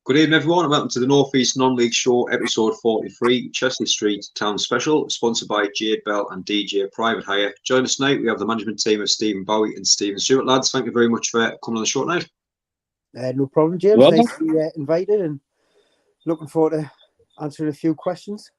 Good evening, everyone, and welcome to the North East Non-League Show, episode 43, Chester Street Town Special, sponsored by Jade Bell and DJ Private Hire. Join us tonight. We have the management team of Stephen Bowey and Stephen Stewart. Lads, thank you very much for coming on the show tonight. No problem, James. Welcome. Nice to be invited and looking forward to answering a few questions.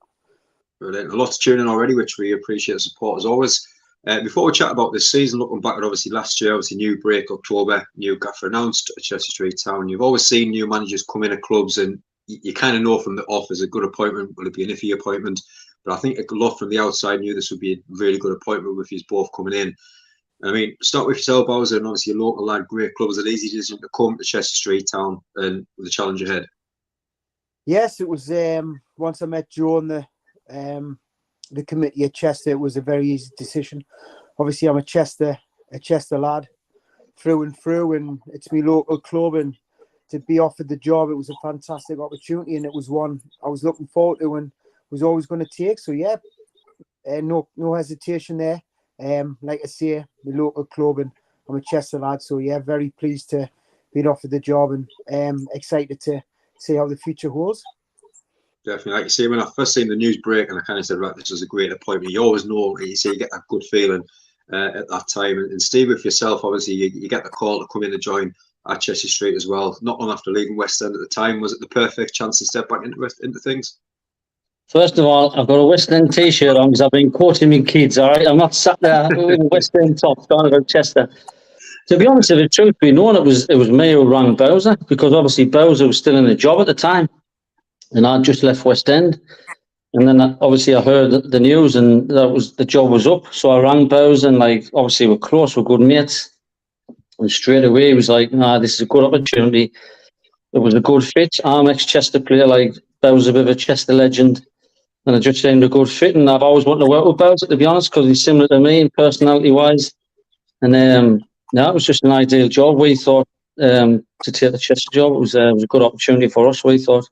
Brilliant. A lot to tune in already, which we appreciate the support as always. Before we chat about this season, looking back at obviously last year, obviously new break October, new gaffer announced at Chester Street Town. You've always seen new managers come in at clubs and you kind of know from the off is a good appointment, will it be an iffy appointment? But I think a lot from the outside knew this would be a really good appointment with you both coming in. I mean, start with yourself, Bowser, and obviously a local lad, great club. Is it easy decision to come to Chester Street Town and with the challenge ahead? Yes, it was. Once I met Joe and the committee at Chester, it was a very easy decision. Obviously, I'm a Chester lad through and through, and it's my local club. And to be offered the job, it was a fantastic opportunity, and it was one I was looking forward to and was always going to take. So yeah, no hesitation there. Like I say, my local club, and I'm a Chester lad. So yeah, very pleased to be offered the job and excited to see how the future holds. Definitely. Like you say, when I first seen the news break and I kind of said, right, this is a great appointment, you always know, you say you get that good feeling at that time. And Steve, with yourself, obviously, you get the call to come in and join at Chester Street as well. Not long after leaving West End at the time, was it the perfect chance to step back into things? First of all, I've got a West End t-shirt on because I've been coaching my kids, all right? I'm not sat there with a West End top talking about Chester. To be honest, if the truth be known, it was me who rang Bowser, because obviously Bowser was still in the job at the time. And I just left West End, and then obviously I heard the news, and the job was up. So I rang Bowes, and obviously we're close, we're good mates, and straight away he was like, "Nah, this is a good opportunity." It was a good fit. I'm ex-Chester player, like Bowes, a bit of a Chester legend, and it just seemed a good fit. And I've always wanted to work with Bowes, to be honest, because he's similar to me, personality-wise. And it was just an ideal job. We thought to take the Chester job. It was a good opportunity for us. We thought.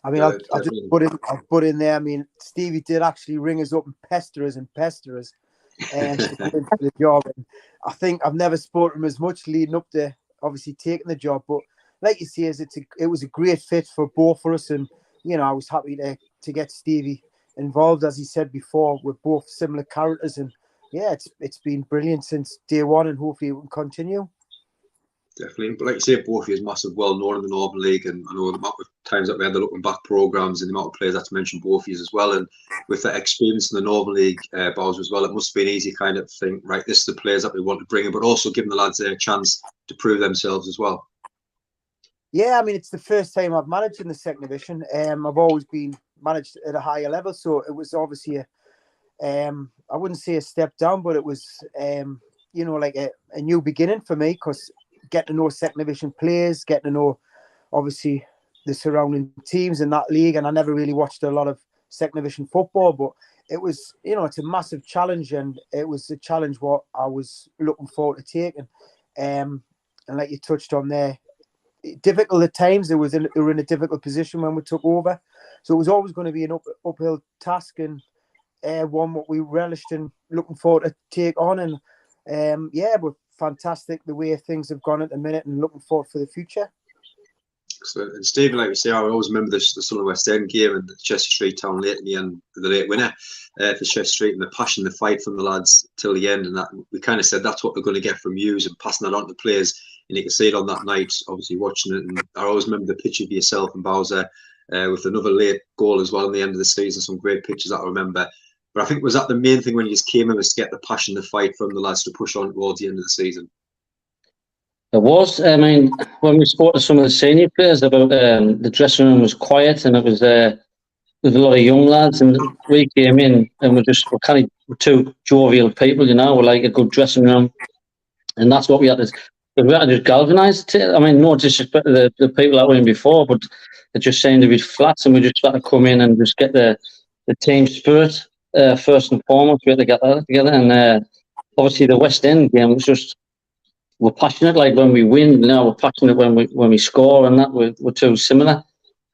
I mean, I'll just put in there. I mean, Stevie did actually ring us up and pester us to come into the job. And I think I've never spoken to him as much leading up to obviously taking the job. But like you say, it was a great fit for both of us. And, you know, I was happy to get Stevie involved. As he said before, we're both similar characters. And, yeah, it's been brilliant since day one, and hopefully it will continue. Definitely, but like you say, both of you is massive, well known in the Northern League, and I know the amount of times that we had the looking back programs and the amount of players that to mention both of you as well. And with that experience in the Northern League, Bowser as well, it must be an easy kind of thing, right? This is the players that we want to bring in, but also giving the lads a chance to prove themselves as well. Yeah, I mean, it's the first time I've managed in the second division. I've always been managed at a higher level, so it was obviously I wouldn't say a step down, but it was like a new beginning for me, because getting to know second division players, getting to know obviously the surrounding teams in that league. And I never really watched a lot of second division football, but it was, it's a massive challenge, and it was a challenge what I was looking forward to taking. And like you touched on there, difficult at times. They were in a difficult position when we took over. So it was always going to be an uphill task, and one what we relished and looking forward to take on. And but fantastic the way things have gone at the minute, and looking forward for the future. Excellent. And Stephen, like we say, I always remember the Southern West End game and the Chester Street Town late in the end, the late winner for Chester Street, and the passion, the fight from the lads till the end. And that we kind of said that's what they're going to get from you, and passing that on to players. And you can see it on that night, obviously watching it. And I always remember the picture of yourself and Bowser with another late goal as well in the end of the season. Some great pictures that I remember. But I think, was that the main thing when you just came in, was to get the passion, the fight from the lads to push on towards the end of the season? It was. I mean, when we spoke to some of the senior players about the dressing room was quiet, and it was a lot of young lads, and we came in and we're two jovial people, we're like a good dressing room, and that's what we had to just galvanise it. I mean, no disrespect to the people that were in before, but it just seemed to be flat, and we just had to come in and just get the team spirit. First and foremost, we had to get that together. And obviously the West End game was just, we're passionate, like when we win, we're passionate when we score, and that we're too similar.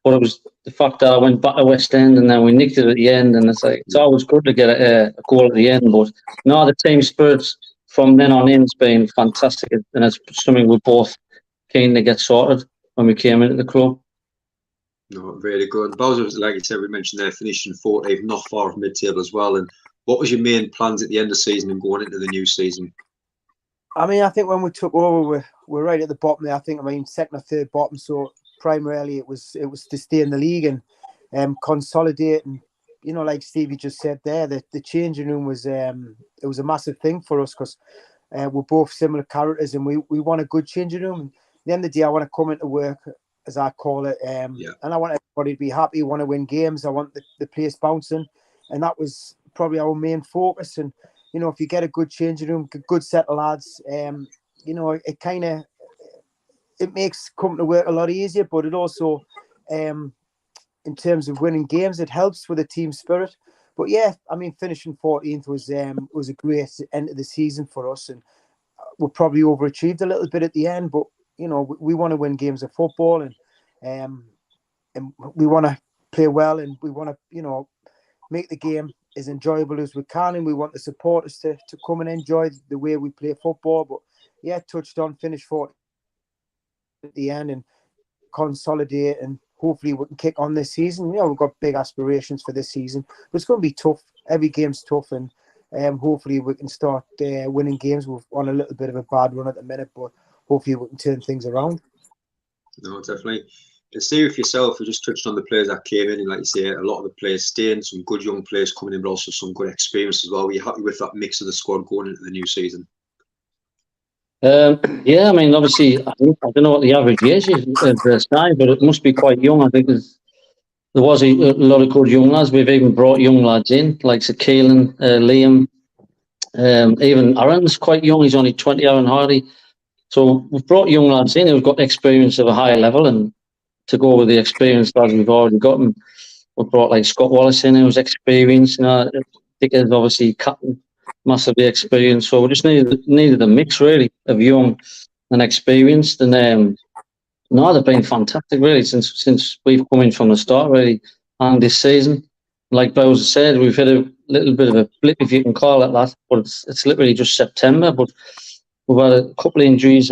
But it was the fact that I went back to West End and then we nicked it at the end, and it's always good to get a goal at the end. But no, the team spirit from then on in has been fantastic, and it's something we're both keen to get sorted when we came into the club. No, really good. Bowser, like you said, we mentioned there, finishing 14th, not far off mid-table as well. And what was your main plans at the end of the season and going into the new season? I mean, I think when we took over, we're right at the bottom there. I think, second or third bottom. So primarily it was to stay in the league and consolidate. And, like Stevie just said there, the changing room was it was a massive thing for us because we're both similar characters and we want a good changing room. And at the end of the day, I want to come into work, as I call it, and I want everybody to be happy, want to win games. I want the place bouncing. And that was probably our main focus. And, if you get a good changing room, a good set of lads, it makes coming to work a lot easier, but it also, in terms of winning games, it helps with the team spirit. But yeah, finishing 14th was a great end of the season for us, and we probably overachieved a little bit at the end. But we want to win games of football, and we want to play well, and we want to make the game as enjoyable as we can, and we want the supporters to come and enjoy the way we play football. But yeah, touched on, finished 4th at the end and consolidate, and hopefully we can kick on this season. We've got big aspirations for this season, but it's going to be tough. Every game's tough, and hopefully we can start winning games. We're on a little bit of a bad run at the minute, but hopefully we can turn things around. No, definitely. And Steve, for yourself, you just touched on the players that came in, and like you say, a lot of the players staying, some good young players coming in, but also some good experience as well. Were you happy with that mix of the squad going into the new season? Yeah, obviously, I don't know what the average age is of the side, but it must be quite young. I think there was a lot of good young lads. We've even brought young lads in, like Keelan, Liam, even Aaron's quite young. He's only 20, Aaron Hardy. So we've brought young lads in who've got experience of a higher level, and to go with the experienced lads we've already got them. We've brought like Scott Wallace in, who's experienced. Dicker's obviously captain, massively experienced. So we just needed a mix really of young and experienced. And they've been fantastic really since we've come in from the start really. And this season, like Bowser said, we've had a little bit of a blip, if you can call it that. But it's literally just September. But we've had a couple of injuries.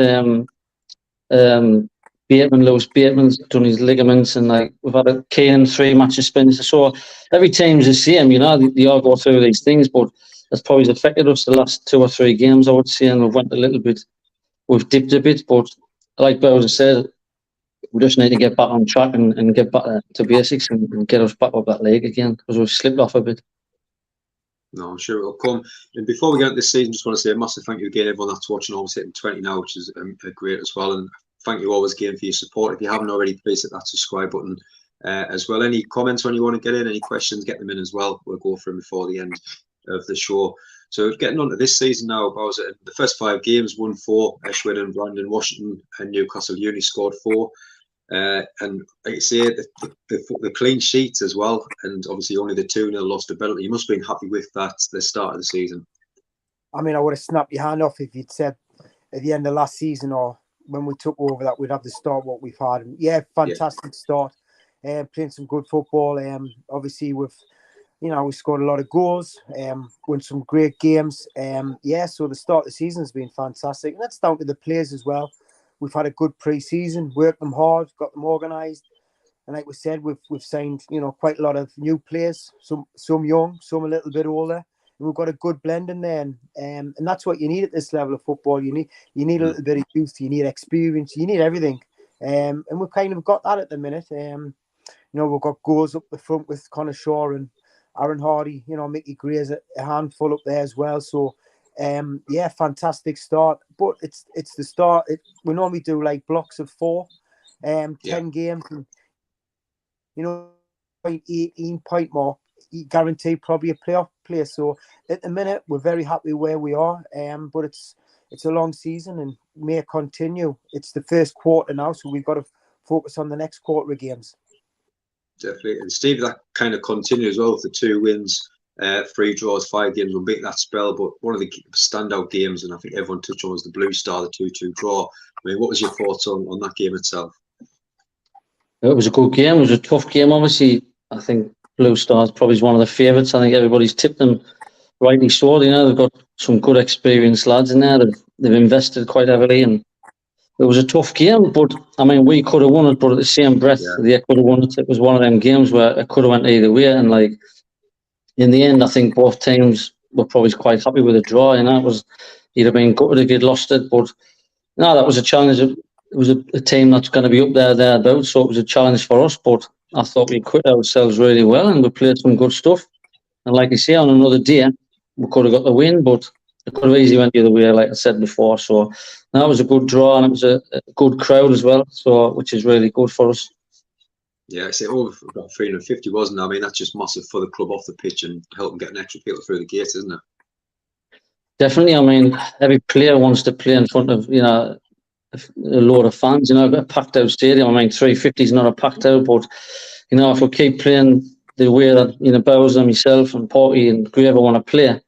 Lewis Bateman's done his ligaments, and we've had a Kane 3 match suspended. So every team's the same, they all go through these things, but that's probably affected us the last 2 or 3 games, I would say, and we've dipped a bit, but like Bowser said, we just need to get back on track and get back to basics and get us back up that league again, because we've slipped off a bit. No, I'm sure it'll come. And before we get into this season, just want to say a massive thank you again, everyone that's watching. Always hitting 20 now, which is great as well. And thank you always again for your support. If you haven't already, please hit that subscribe button as well. Any comments when you want to get in, any questions, get them in as well. We'll go through them before the end of the show. So getting on to this season now, Bowser, the first 5 games, won 4, Ashwin and Brandon, Washington and Newcastle Uni scored 4. And like you say, the clean sheets as well, and obviously only the 2-0 lost to Belton. You must have been happy with that the start of the season. I would have snapped your hand off if you'd said at the end of last season or when we took over that we'd have the start what we've had. And yeah, fantastic start. Playing some good football. Obviously we scored a lot of goals. Won some great games. So the start of the season has been fantastic, and that's down to the players as well. We've had a good pre-season, worked them hard, got them organised, and like we said, we've signed quite a lot of new players, some young, some a little bit older, and we've got a good blend in there, and that's what you need at this level of football. You need a little bit of youth, you need experience, you need everything, and we've kind of got that at the minute. We've got goals up the front with Connor Shaw and Aaron Hardy. Mickey Gray's a handful up there as well. So. Fantastic start, but it's the start. We normally do like blocks of 4, 10 games, and 18 point mark, guaranteed probably a playoff place. So at the minute, we're very happy where we are. But it's a long season and may continue. It's the first quarter now, so we've got to focus on the next quarter of games. Definitely, and Steve, that kind of continues well with the 2 wins. 3 draws, 5 games, will beat that spell, but one of the standout games, and I think everyone touched on, was the Blue Star, the 2-2 draw. What was your thoughts on that game itself? It was a good game. It was a tough game. Obviously, I think Blue Star is probably one of the favourites. I think everybody's tipped them, rightly so. They've got some good experienced lads in there. They've invested quite heavily, and it was a tough game, but I mean, we could have won it, but at the same breath, they could have won it. It was one of them games where it could have went either way, and like in the end, I think both teams were probably quite happy with the draw. You know, it was you'd have been gutted if you'd lost it, but no, that was a challenge. It was a team that's going to be up thereabouts, so it was a challenge for us. But I thought we quit ourselves really well, and we played some good stuff. And like you say, on another day, we could have got the win, but it could have easily went the other way, like I said before. So that was a good draw, and it was a good crowd as well. So which is really good for us. Yeah, I say over about 350, wasn't it? I mean, that's just massive for the club off the pitch and helping get an extra people through the gate, isn't it? Definitely. I mean, every player wants to play in front of, a load of fans. You know, a packed out stadium. I mean, 350 is not a packed out, but if we keep playing the way that Bowers and myself and Porky and Graver want to play,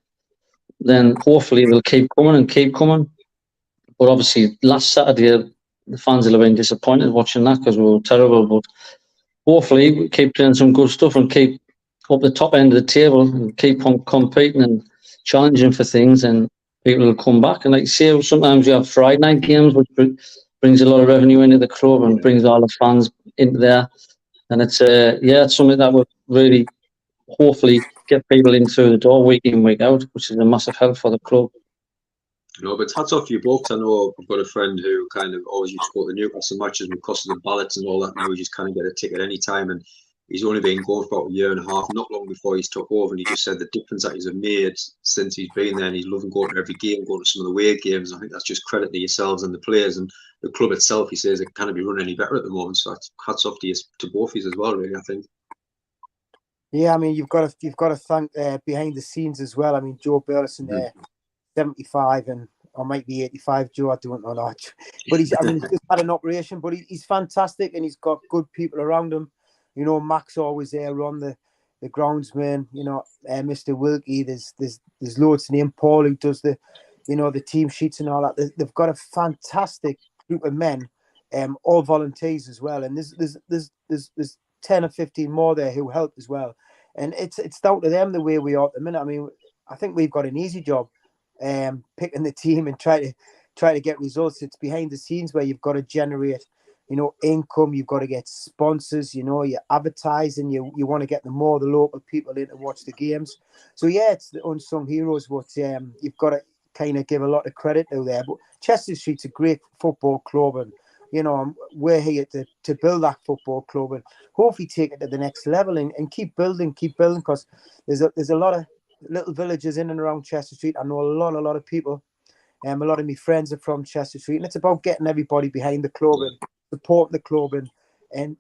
then hopefully they'll keep coming and keep coming. But obviously, last Saturday the fans will have been disappointed watching that because we were terrible. But hopefully, we keep playing some good stuff and keep up the top end of the table and keep on competing and challenging for things, and people will come back. And like you say, sometimes you have Friday night games, which brings a lot of revenue into the club and brings all the fans into there. And it's it's something that will really hopefully get people in through the door week in, week out, which is a massive help for the club. But hats off to you both. I know I've got a friend who kind of always used to go to the Newcastle matches because of the ballots and all that. Now he just kind of get a ticket any time, and he's only been going for about a year and a half, not long before he's took over. And he just said the difference that he's made since he's been there, and he's loving going to every game, going to some of the away games. I think that's just credit to yourselves and the players and the club itself. He says it can't be run any better at the moment. So that's hats off to you, to both of you as well, really, I think. Yeah, I mean, you've got to thank behind the scenes as well. I mean, Joe Burleson there, 75, and or might be 85. Joe, I don't know that, but he's just had an operation. But he's fantastic, and he's got good people around him. Mac's always there on the groundsman. Mr. Wilkie. There's loads to name. Paul, who does the team sheets and all that. They've got a fantastic group of men, all volunteers as well. And there's 10 or 15 more there who help as well. And it's down to them the way we are at the minute. I mean, I think we've got an easy job, picking the team and try to get results. It's behind the scenes where you've got to generate, income. You've got to get sponsors. You're advertising. You want to get the local people in to watch the games. So yeah, it's the unsung heroes. What you've got to kind of give a lot of credit to there. But Chester Street's a great football club, and we're here to build that football club and hopefully take it to the next level and keep building because there's a lot of little villages in and around Chester Street. I know a lot of people. A lot of my friends are from Chester Street, and it's about getting everybody behind the club and supporting the club and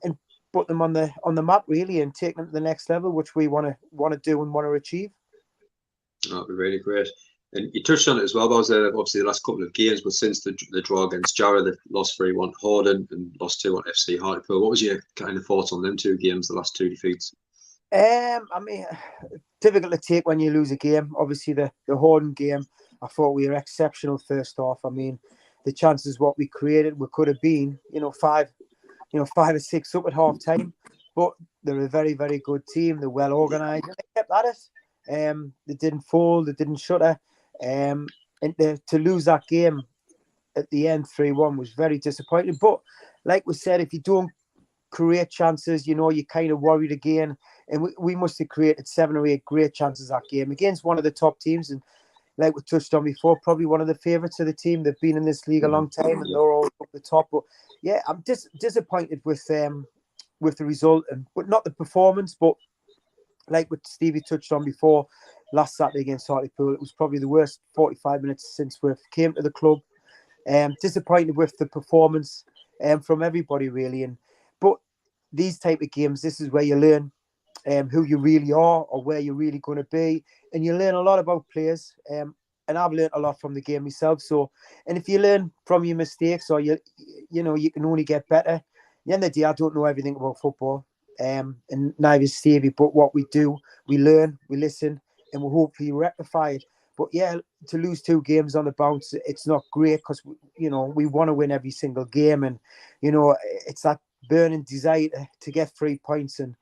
put them on the map really, and taking them to the next level, which we want to do and want to achieve. That'd be really great. And you touched on it as well. That was obviously the last couple of games, but since the draw against Jarrah, they've lost 3-1 Horden and lost 2-1 FC Hartlepool. What was your kind of thoughts on them two games, the last two defeats? I mean, difficult to take when you lose a game. Obviously, the Horden game, I thought we were exceptional first off. I mean, the chances what we created, we could have been, 5 or 6 up at half time. But they're a very, very good team. They're well organised. They kept at it. They didn't fold. They didn't shudder. And to lose that game at the end 3-1 was very disappointing. But like we said, if you don't create chances, you're kind of worried again. And we must have created 7 or 8 great chances that game against one of the top teams. And like we touched on before, probably one of the favourites of the team. They've been in this league a long time and they're all up the top. But yeah, I'm disappointed with the result, but not the performance. But like what Stevie touched on before, last Saturday against Hartlepool, it was probably the worst 45 minutes since we came to the club. Disappointed with the performance from everybody really. But these type of games, this is where you learn who you really are or where you're really going to be, and you learn a lot about players. And I've learned a lot from the game myself. So, and if you learn from your mistakes, or you can only get better. At the end of the day, I don't know everything about football, and neither is Stevie. But what we do, we learn, we listen, and we hopefully rectify it. But yeah, to lose 2 games on the bounce, it's not great because we want to win every single game, and it's that burning desire to get 3 points. And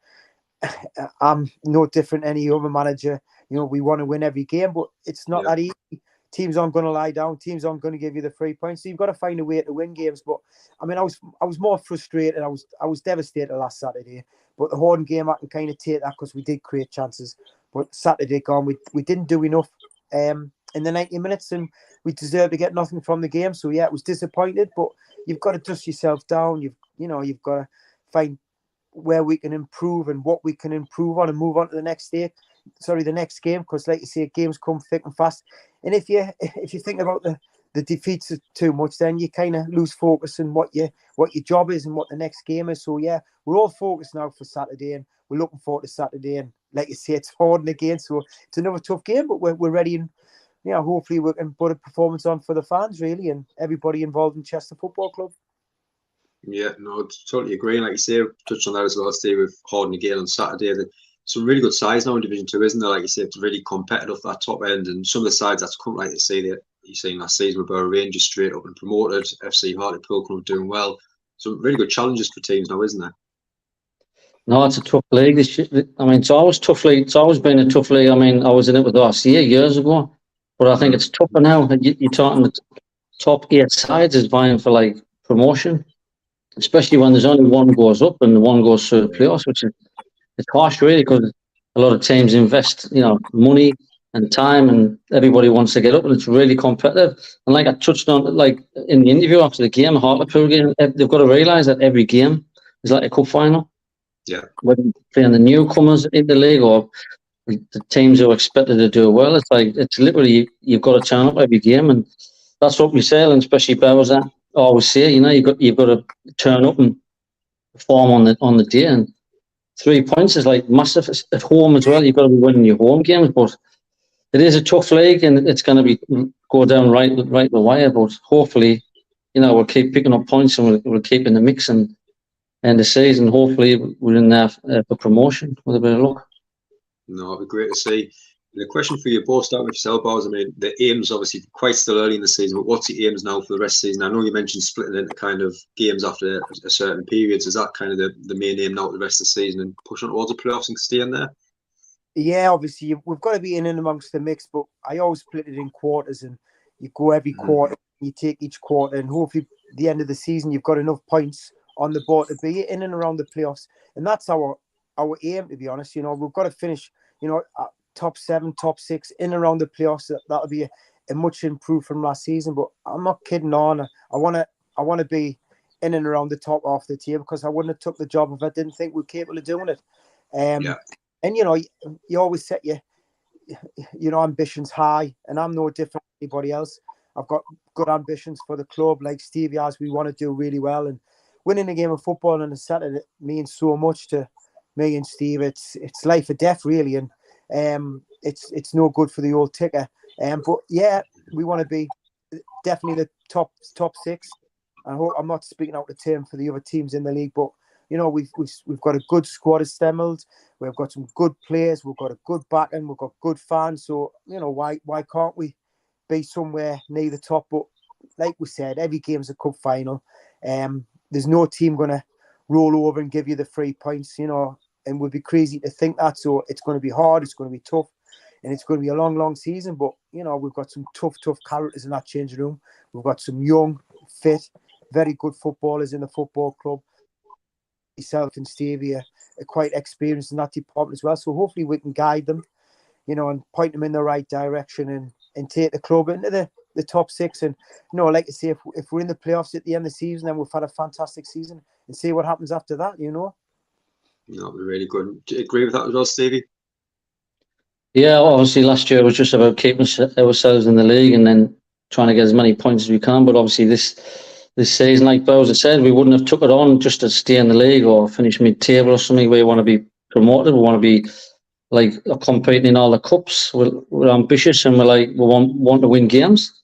I'm no different than any other manager. We want to win every game, but it's not that easy teams aren't going to lie down. Teams aren't going to give you the 3 points. So you've got to find a way to win games. But I mean, I was more frustrated. I was devastated last Saturday. But the Horton game, I can kind of take that because we did create chances. But Saturday gone, we didn't do enough in the 90 minutes, and we deserved to get nothing from the game. So yeah, it was disappointed. But you've got to dust yourself down. You've got to find where we can improve and what we can improve on and move on to the next game, because like you say, games come thick and fast. And if you think about the defeats too much, then you kind of lose focus on what your job is and what the next game is. So yeah, we're all focused now for Saturday, and we're looking forward to Saturday. And like you say, it's Horton again, so it's another tough game, but we're ready, and hopefully we can put a performance on for the fans really and everybody involved in Chester Football Club. Yeah, no, totally agree. And like you say, touched on that as well, Steve, with Horton again on Saturday. Some really good sides now in Division 2, isn't there? Like you say, it's really competitive, that top end. And some of the sides that's come, like you say, that you've seen last season with Bowey Rangers straight up and promoted, FC Hartlepool Club doing well. Some really good challenges for teams now, isn't there? No, it's a tough league. I mean, it's always tough league. It's always been a tough league. I mean, I was in it with RCA years ago, but I think it's tougher now. You're talking the top 8 sides is vying for like promotion, especially when there's only one goes up and one goes through the playoffs, which is it's harsh really, because a lot of teams invest, money and time, and everybody wants to get up, and it's really competitive. And like I touched on, like in the interview after the game, Hartlepool game, they've got to realise that every game is like a cup final. Yeah. Whether playing the newcomers in the league or the teams who are expected to do well, it's literally you've got to turn up every game, and that's what we say, and especially Bowers always say, you've got to turn up and perform on the day, and 3 points is like massive at home as well. You've got to be winning your home games, but it is a tough league, and it's going to go down right the wire. But hopefully, we'll keep picking up points, and we'll keep in the mix, and the season, hopefully, we're in there for promotion with a bit of luck. No, it'd be great to see. The question for you both, starting with yourself, Bowers. I mean, the aims obviously quite still early in the season, but what's the aims now for the rest of the season? I know you mentioned splitting into kind of games after a certain periods. Is that kind of the main aim now for the rest of the season and pushing towards the playoffs and staying there? Yeah, obviously we've got to be in and amongst the mix, but I always split it in quarters, and you go every quarter, you take each quarter, and hopefully at the end of the season you've got enough points on the board to be in and around the playoffs, and that's our aim, to be honest. We've got to finish, top 7, top 6 in and around the playoffs. That'll be a much improved from last season. But I'm not kidding on. I want to be in and around the top half of the table, because I wouldn't have took the job if I didn't think we're capable of doing it. And you always set your ambitions high, and I'm no different than anybody else. I've got good ambitions for the club, like Stevie has. We want to do really well, and winning a game of football on a Saturday means so much to me and Steve. It's life or death really, and it's no good for the old ticker. But yeah, we want to be definitely the top 6. I hope I'm not speaking out the term for the other teams in the league, but we've got a good squad assembled. We've got some good players. We've got a good backing. We've got good fans. So why can't we be somewhere near the top? But like we said, every game's a cup final. There's no team going to roll over and give you the 3 points, and we'd be crazy to think that. So it's going to be hard. It's going to be tough, and it's going to be a long, long season. But we've got some tough characters in that changing room. We've got some young, fit, very good footballers in the football club. Myself and Stevie are quite experienced in that department as well. So hopefully we can guide them, and point them in the right direction and take the club into the top 6. And like I say, if we're in the playoffs at the end of the season, then we've had a fantastic season, and see what happens after that. That'll be really good. Do you agree with that as well, Stevie? Yeah, obviously last year was just about keeping ourselves in the league and then trying to get as many points as we can. But obviously this season, like Bowser said, we wouldn't have took it on just to stay in the league or finish mid-table or something. We want to be promoted. We want to be like competing in all the cups. We're ambitious, and we want to win games.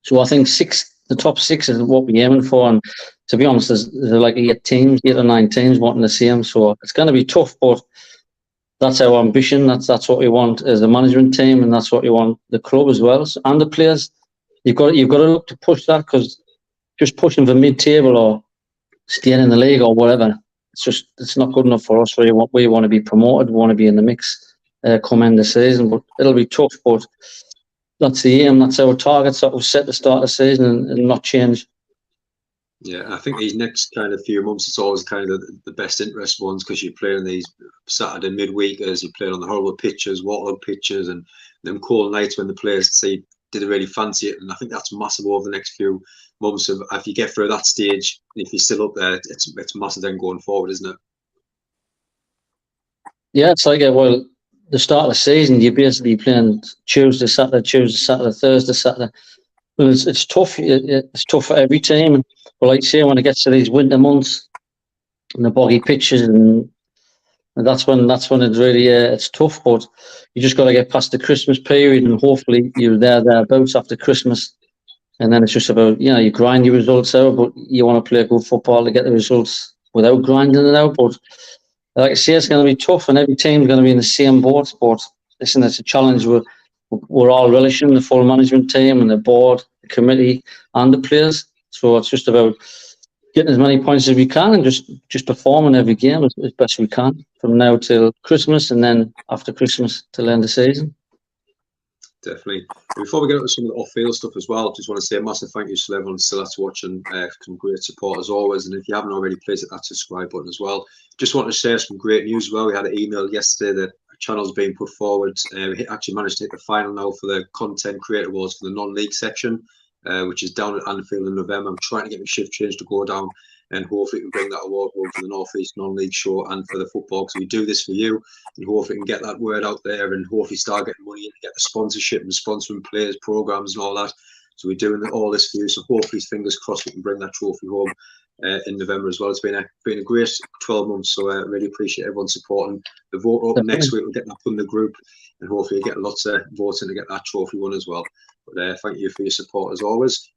So I think the top 6 is what we're aiming for. And to be honest, there's like 8 or 9 teams wanting the same. So it's going to be tough, but that's our ambition. That's what we want as a management team, and that's what we want the club as well, and the players. You've got to look to push that, because just pushing for mid-table or staying in the league or whatever, it's not good enough for us. We want to be promoted. We want to be in the mix come end of the season. But it'll be tough. But that's the aim. That's our targets that we've set to start the season and not change. Yeah, and I think these next kind of few months, it's always kind of the best interest ones because you're playing these Saturday midweekers, you're playing on the horrible pitches, waterlogged pitches, and them cold nights when the players say, did they really fancy it? And I think that's massive over the next few months. Of if you get through that stage, if you're still up there, it's massive then going forward, isn't it? Yeah, it's like well, the start of the season, you're basically playing Tuesday, Saturday, Thursday, Saturday. Well, it's tough. It's tough for every team. But like you say, when it gets to these winter months and the boggy pitches, and that's when it's really it's tough. But you just got to get past the Christmas period, and hopefully you're thereabouts after Christmas. And then it's just about you grind your results out, but you want to play good football to get the results without grinding it out. But like I say, it's going to be tough, and every team's going to be in the same boat. But listen, it's a challenge we're all relishing, the full management team and the board, the committee, and the players. So it's just about getting as many points as we can and just performing every game as best we can from now till Christmas, and then after Christmas till the end of the season. Definitely. Before we get into some of the off-field stuff as well, just want to say a massive thank you to everyone still that's watching. Some great support as always. And if you haven't already, please hit that subscribe button as well. Just want to share some great news as well. We had an email yesterday that a channel's being put forward. We actually managed to hit the final now for the Content Creator Awards for the non-league section, which is down at Anfield in November. I'm trying to get my shift changed to go down, and hopefully we can bring that award home for the North East non-league show and for the football, because we do this for you, and hopefully we can get that word out there and hopefully start getting money and get the sponsorship and sponsoring players, programs and all that. So we're doing all this for you. So hopefully, fingers crossed, we can bring that trophy home in November as well. It's been a great 12 months, so I really appreciate everyone supporting. The vote open next week. We'll get that put in the group, and hopefully get lots of votes in to get that trophy won as well. But thank you for your support as always.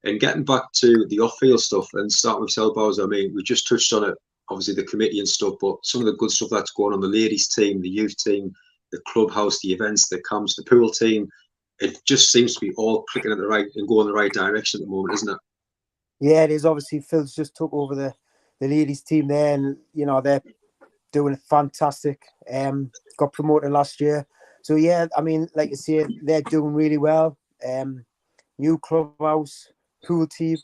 And getting back to the off-field stuff and starting with Sel Bowser, I mean, we just touched on it, obviously the committee and stuff, but some of the good stuff that's going on, the ladies team, the youth team, the clubhouse, the events, the camps, the pool team, it just seems to be all clicking at the right and going in the right direction at the moment, isn't it? Yeah, it is. Obviously, Phil's just took over the ladies team there, and they're doing fantastic. Got promoted last year, so yeah, I mean, like you say, they're doing really well. New clubhouse, pool team,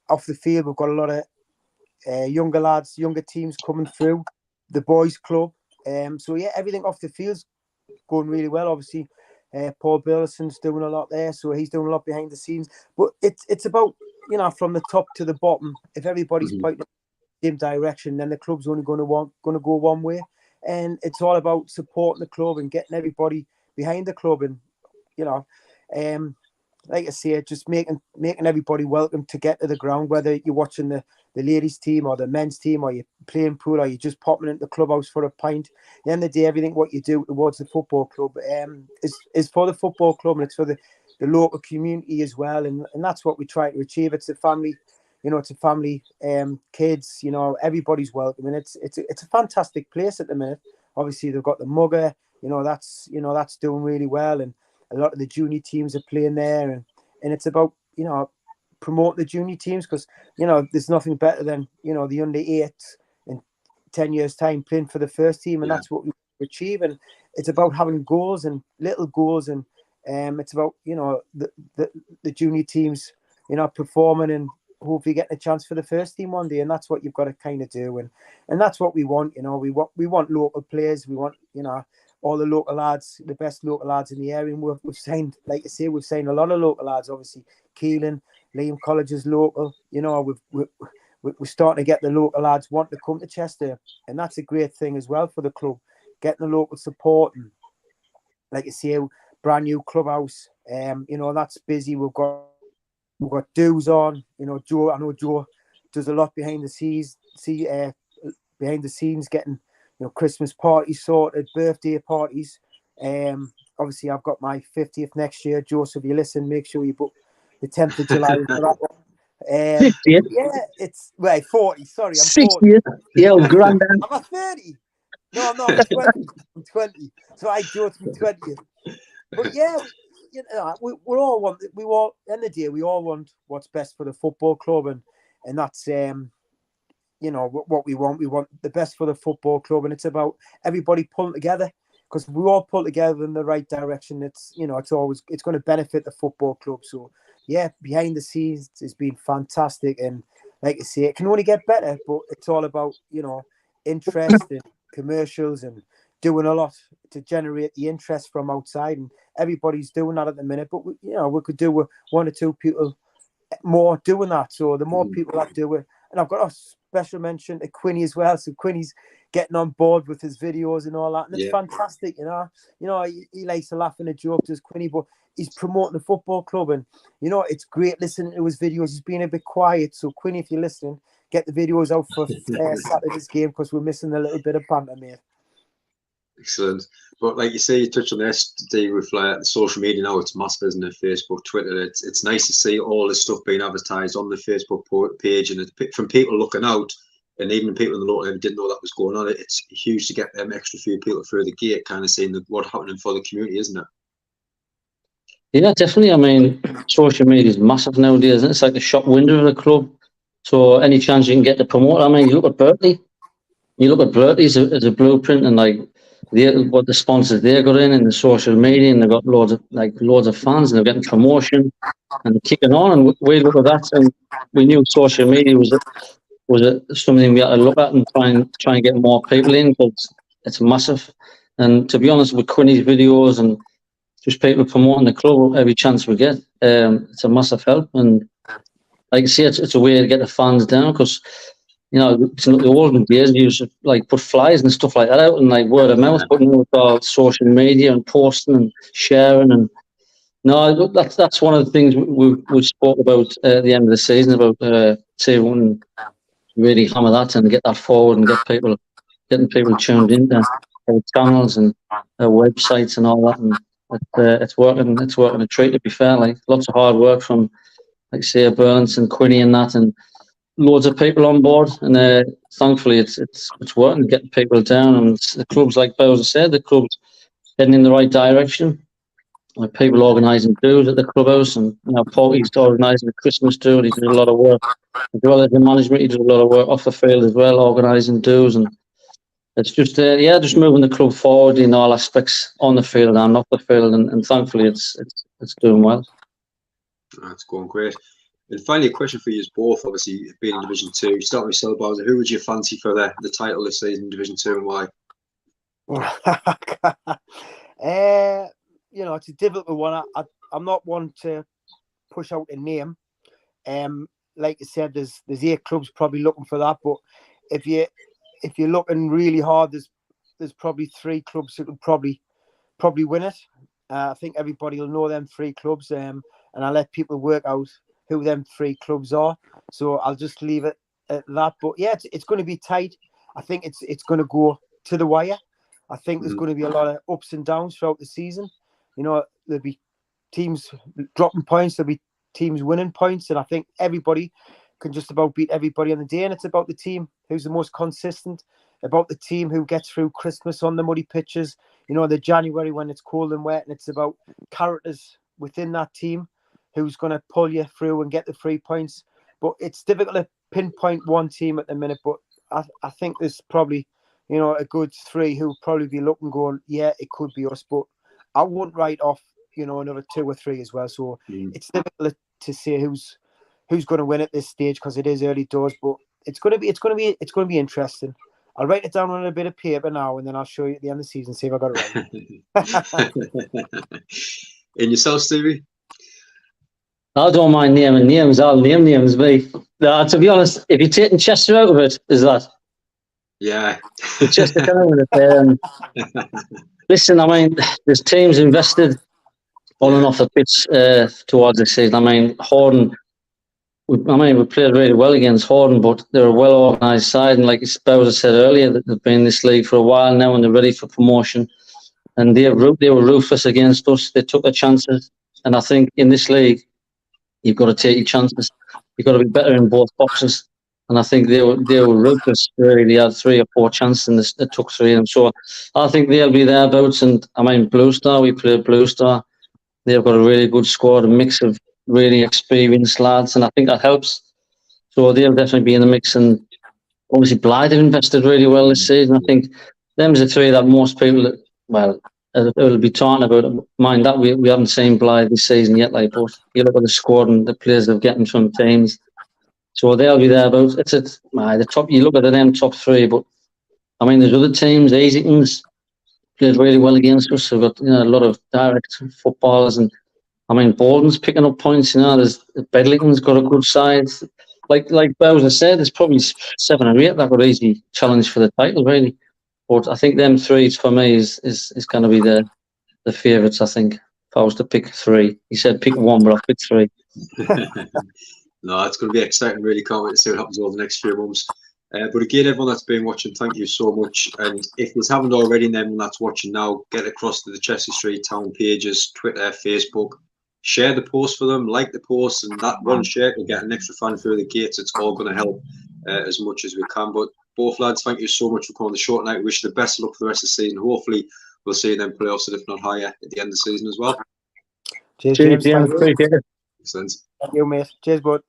off the field, we've got a lot of younger lads, younger teams coming through. The boys club, so yeah, everything off the field's going really well. Obviously, Paul Burleson's doing a lot there, so he's doing a lot behind the scenes. But it's about from the top to the bottom. If everybody's pointing in the same direction, then the club's only going to go one way. And it's all about supporting the club and getting everybody behind the club, and like I say, just making everybody welcome to get to the ground, whether you're watching the ladies team or the men's team, or you're playing pool, or you're just popping into the clubhouse for a pint. At the end of the day, everything what you do towards the football club is for the football club, and it's for the local community as well, and that's what we try to achieve. It's a family, it's a family, kids, everybody's welcome, and it's a fantastic place at the minute. Obviously, they've got the mugger, that's doing really well, and a lot of the junior teams are playing there, and it's about promote the junior teams, because there's nothing better than the under 8 in 10 years time playing for the first team, and that's what we achieve. And it's about having goals and little goals, and it's about the junior teams performing and hopefully getting a chance for the first team one day. And that's what you've got to kind of do, and that's what we want. We want local players. We want all the local lads, the best local lads in the area. And we've signed, like I say, we've signed a lot of local lads. Obviously, Keelan, Liam College is local. We're starting to get the local lads want to come to Chester, and that's a great thing as well for the club. Getting the local support, and like I say, brand new clubhouse. That's busy. We've got dues on. Joe. I know Joe does a lot behind the scenes. Getting Christmas parties sorted, birthday parties. Obviously, I've got my 50th next year. Joseph, you listen, make sure you book the 10th of July for that one. 50th? Yeah, it's 40. Sorry, I'm 60th. 40. Yeah, granddad. I'm at 30. No, I'm not. I'm 20. So I Joe to be 20th. But yeah, we all want. At the end of the day, we all want what's best for the football club, and that's what we want. We want the best for the football club, and it's about everybody pulling together, because we all pull together in the right direction, it's it's going to benefit the football club. So yeah, behind the scenes it's been fantastic, and like I say, it can only get better, but it's all about interest and commercials and doing a lot to generate the interest from outside, and everybody's doing that at the minute. But we could do with 1 or 2 people more doing that. So the more people that do it, and I've got a special mention to Quinny as well. So Quinny's getting on board with his videos and all that, and it's fantastic. He likes to laugh and a joke, does Quinny, but he's promoting the football club, and it's great listening to his videos. He's been a bit quiet, so Quinny, if you're listening, get the videos out for Saturday's game, because we're missing a little bit of banter, mate. Excellent. But like you say, you touched on this today with the social media now. It's massive, isn't it? Facebook, Twitter. It's nice to see all this stuff being advertised on the Facebook page, and from people looking out, and even people in the local area didn't know that was going on. It's huge to get them extra few people through the gate, kind of seeing what's happening for the community, isn't it? Yeah, definitely. I mean, social media is massive nowadays, isn't it? It's like the shop window of the club. So any chance you can get to promote. I mean, you look at Berkeley. You look at Berkeley as a blueprint, and like what the sponsors they got in the social media, and they've got loads of fans, and they're getting promotion and kicking on. And we look at that, and we knew social media was something we had to look at and try and get more people in, because it's massive. And to be honest, with Quinny's videos and just people promoting the club every chance we get, it's a massive help. And like I say, it's a way to get the fans down, because it's not the olden days. You used to put flyers and stuff like that out, and word of mouth. But now it's all social media and posting and sharing. And no, that's one of the things we spoke about at the end of the season, about to really hammer that and get that forward and getting people tuned into our channels and our websites and all that. And it's working. It's working a treat, to be fair. Lots of hard work from, say, Burns and Quinny and that, and loads of people on board. And thankfully, it's working, getting people down. And the club's, like Bowser said, the club's heading in the right direction. People organising dues at the clubhouse, and Paulie's organising the Christmas do. He does a lot of work as well as the management. He does a lot of work off the field as well, organising dues, and it's just just moving the club forward in all aspects, on the field and off the field, and thankfully it's doing well. That's going great. And finally, a question for you both. Obviously, being in Division 2, start with yourself, Bowser. Who would you fancy for the title this season in Division 2, and why? It's a difficult one. I'm not one to push out a name. Like I said, there's 8 clubs probably looking for that. But if you're looking really hard, there's probably 3 clubs who could probably win it. I think everybody will know them 3 clubs, and I'll let people work out who them 3 clubs are. So I'll just leave it at that. But yeah, it's going to be tight. I think it's going to go to the wire. I think there's going to be a lot of ups and downs throughout the season. There'll be teams dropping points, there'll be teams winning points, and I think everybody can just about beat everybody on the day. And it's about the team who's the most consistent, about the team who gets through Christmas on the muddy pitches, the January when it's cold and wet, and it's about characters within that team who's going to pull you through and get the 3 points. But it's difficult to pinpoint one team at the minute, but I think there's probably a good 3 who'll probably be looking, going, yeah, it could be us. But I wouldn't write off, another 2 or 3 as well. So it's difficult to say who's going to win at this stage, because it is early doors. But it's going to be interesting. I'll write it down on a bit of paper now, and then I'll show you at the end of the season, see if I got it right. And yourself, Stevie? I don't mind naming names. I'll name names, mate. To be honest, if you're taking Chester out of it, is that? Yeah. Chester listen, I mean, there's teams invested on and off the pitch towards the season. I mean, Horden, we played really well against Horden, but they're a well-organised side. And like Bowser said earlier, that they've been in this league for a while now, and they're ready for promotion. And they were ruthless against us. They took their chances. And I think in this league, you've got to take your chances. You've got to be better in both boxes. And I think they were ruthless. Really, they had 3 or 4 chances, and they took 3 of them. So I think they'll be thereabouts. And I mean, Blue Star, we played Blue Star. They've got a really good squad, a mix of really experienced lads, and I think that helps. So they'll definitely be in the mix. And obviously, Blythe have invested really well this season. I think them's the 3 that most people well, it'll be talking about. Mind that we haven't seen Blythe this season yet, like, but you look at the squad and the players they've getting from teams, so they'll be there. About it's the top. You look at them top three, but I mean, there's other teams. Easington's played really well against us. We've got a lot of direct footballers, and I mean, Bolton's picking up points. There's Bedlington's got a good side. Like Bowser said, there's probably 7 or 8 that could easily challenge for the title, really. But I think them 3 for me is going to be the favourites. I think if I was to pick 3, he said pick 1, but I'll pick 3. No, it's going to be exciting. Really can't wait to see what happens over the next few months. But again, everyone that's been watching, thank you so much. And if you haven't already, and everyone that's watching now, get across to the Chester Street Town pages, Twitter, Facebook. Share the post for them, like the post, and that one share will get an extra fan through the gates. It's all going to help as much as we can. But both lads, thank you so much for coming on the show tonight. We wish you the best of luck for the rest of the season. Hopefully, we'll see you in playoffs, and if not higher, at the end of the season as well. Cheers, James. Appreciate it. Excellent. Thank you, mate. Cheers, bud.